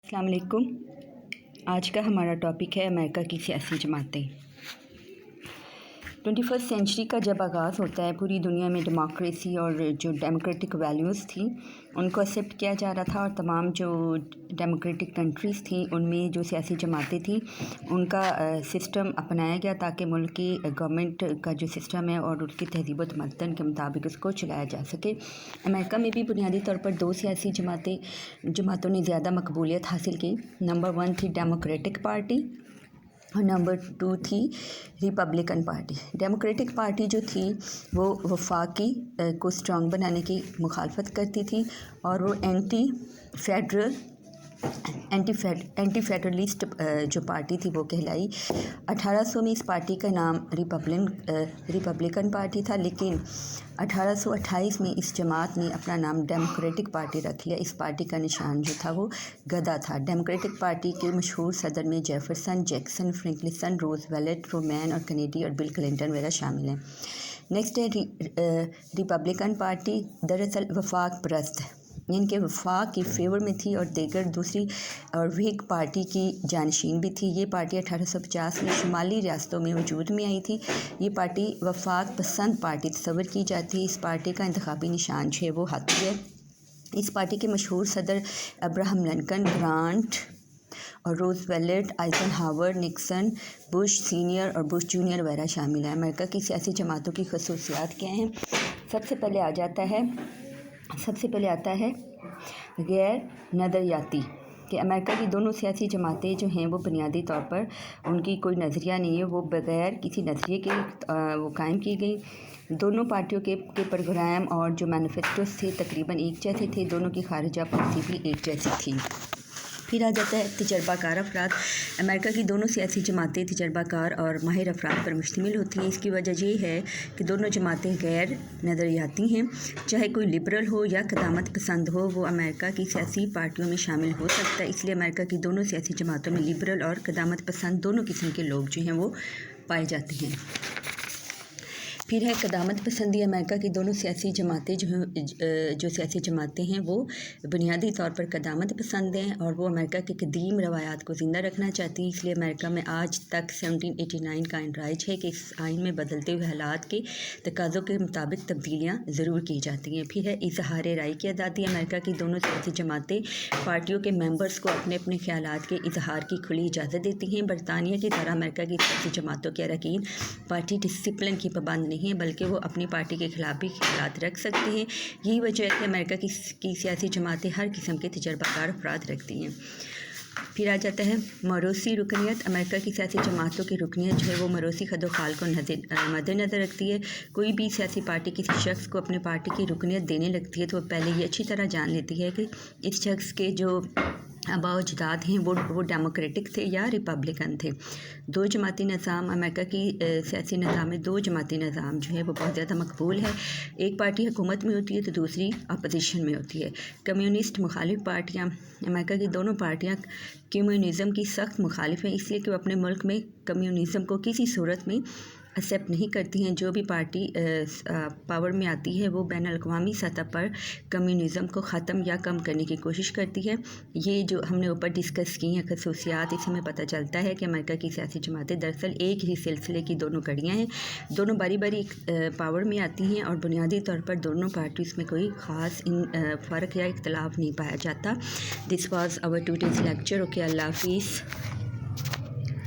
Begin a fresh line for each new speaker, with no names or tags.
السلام علیکم۔ آج کا ہمارا ٹاپک ہے امریکہ کی سیاسی جماعتیں۔ 21 سینچری کا جب آغاز ہوتا ہے پوری دنیا میں ڈیموکریسی اور جو ڈیموکریٹک ویلیوز تھیں ان کو ایکسیپٹ کیا جا رہا تھا، اور تمام جو ڈیموکریٹک کنٹریز تھیں ان میں جو سیاسی جماعتیں تھیں ان کا سسٹم اپنایا گیا تاکہ ملک کی گورنمنٹ کا جو سسٹم ہے اور اس کی تہذیب و تمدن کے مطابق اس کو چلایا جا سکے۔ امریکہ میں بھی بنیادی طور پر دو سیاسی جماعتوں نے زیادہ مقبولیت حاصل کی۔ نمبر 1 تھی ڈیموکریٹک پارٹی اور نمبر 2 تھی ریپبلکن پارٹی۔ ڈیموکریٹک پارٹی جو تھی وہ وفاقی کو اسٹرانگ بنانے کی مخالفت کرتی تھی، اور وہ اینٹی فیڈرلسٹ جو پارٹی تھی وہ کہلائی۔ 1800 میں اس پارٹی کا نام ریپبلکن پارٹی تھا، لیکن 1828 میں اس جماعت نے اپنا نام ڈیموکریٹک پارٹی رکھ لیا۔ اس پارٹی کا نشان جو تھا وہ گدھا تھا۔ ڈیموکریٹک پارٹی کے مشہور صدر میں جیفرسن، جیکسن، فرینکلن، روز ویلٹ، ٹرومین اور کینیڈی اور بل کلنٹن وغیرہ شامل ہیں۔ نیکسٹ ہے ریپبلکن پارٹی۔ دراصل وفاق پرست، ان کے وفاق کی فیور میں تھی اور دیگر دوسری اور ویگ پارٹی کی جانشین بھی تھی۔ یہ پارٹی 1850 میں شمالی ریاستوں میں وجود میں آئی تھی۔ یہ پارٹی وفاق پسند پارٹی تصور کی جاتی ہے۔ اس پارٹی کا انتخابی نشان جو ہے وہ ہاتھی ہے۔ اس پارٹی کے مشہور صدر ابراہم لنکن، گرانٹ اور روز ویلٹ، آئزن ہاور، نکسن، بش سینئر اور بش جونیئر وغیرہ شامل ہیں۔ امریکہ کی سیاسی جماعتوں کی خصوصیات کیا ہیں؟ سب سے پہلے آتا ہے غیر نظریاتی، کہ امریکہ کی دونوں سیاسی جماعتیں جو ہیں وہ بنیادی طور پر ان کی کوئی نظریہ نہیں ہے، وہ بغیر کسی نظریے کے وہ قائم کی گئی۔ دونوں پارٹیوں کے پروگرام اور جو مینیفیسٹوز تھے تقریباً ایک جیسے تھے، دونوں کی خارجہ پالیسی بھی ایک جیسی تھی۔ پھر آ جاتا ہے تجربہ کار افراد۔ امریکہ کی دونوں سیاسی جماعتیں تجربہ کار اور ماہر افراد پر مشتمل ہوتی ہیں۔ اس کی وجہ یہ ہے کہ دونوں جماعتیں غیر نظریاتی ہیں۔ چاہے کوئی لبرل ہو یا قدامت پسند ہو، وہ امریکہ کی سیاسی پارٹیوں میں شامل ہو سکتا ہے۔ اس لیے امریکہ کی دونوں سیاسی جماعتوں میں لبرل اور قدامت پسند دونوں قسم کے لوگ جو ہیں وہ پائے جاتے ہیں۔ پھر ہے قدامت پسندی۔ امریکہ کی دونوں سیاسی جماعتیں جو سیاسی جماعتیں ہیں وہ بنیادی طور پر قدامت پسند ہیں، اور وہ امریکہ کے قدیم روایات کو زندہ رکھنا چاہتی ہیں۔ اس لیے امریکہ میں آج تک 1789 کا آئین رائج ہے کہ اس آئین میں بدلتے ہوئے حالات کے تقاضوں کے مطابق تبدیلیاں ضرور کی جاتی ہیں۔ پھر ہے اظہار رائے کی آزادی۔ امریکہ کی دونوں سیاسی جماعتیں پارٹیوں کے ممبرز کو اپنے اپنے خیالات کے اظہار کی کھلی اجازت دیتی ہیں۔ برطانیہ کی طرح امریکہ کی سیاسی جماعتوں کے اراکین پارٹی ڈسپلن کی پابند نہیں ہیں، بلکہ وہ اپنی پارٹی کے خلاف بھی خیالات رکھ سکتے ہیں۔ یہی وجہ ہے کہ امریکہ کی سیاسی جماعتیں ہر قسم کے تجربہ کار افراد رکھتی ہیں۔ پھر آ جاتا ہے موروثی رکنیت۔ امریکہ کی سیاسی جماعتوں کی رکنیت جو ہے وہ موروثی خد و خال کو مد نظر رکھتی ہے۔ کوئی بھی سیاسی پارٹی کسی شخص کو اپنے پارٹی کی رکنیت دینے لگتی ہے تو وہ پہلے یہ اچھی طرح جان لیتی ہے کہ اس شخص کے جو آباء و اجداد ہیں وہ ڈیموکریٹک تھے یا ریپبلکن تھے۔ دو جماعتی نظام، امریکہ کی سیاسی نظام میں دو جماعتی نظام جو ہے وہ بہت زیادہ مقبول ہے۔ ایک پارٹی حکومت میں ہوتی ہے تو دوسری اپوزیشن میں ہوتی ہے۔ کمیونسٹ مخالف پارٹیاں۔ امریکہ کی دونوں پارٹیاں کمیونزم کی سخت مخالف ہیں، اس لیے کہ وہ اپنے ملک میں کمیونزم کو کسی صورت میں ایکسیپٹ نہیں کرتی ہیں۔ جو بھی پارٹی پاور میں آتی ہے وہ بین الاقوامی سطح پر کمیونزم کو ختم یا کم کرنے کی کوشش کرتی ہے۔ یہ جو ہم نے اوپر ڈسکس کی ہیں خصوصیات، اس میں پتہ چلتا ہے کہ امریکہ کی سیاسی جماعتیں دراصل ایک ہی سلسلے کی دونوں کڑیاں ہیں، دونوں باری باری پاور میں آتی ہیں، اور بنیادی طور پر دونوں پارٹیز میں کوئی خاص فرق یا اختلاف نہیں پایا جاتا۔ This was our today's lecture. Okay, اللہ حافظ۔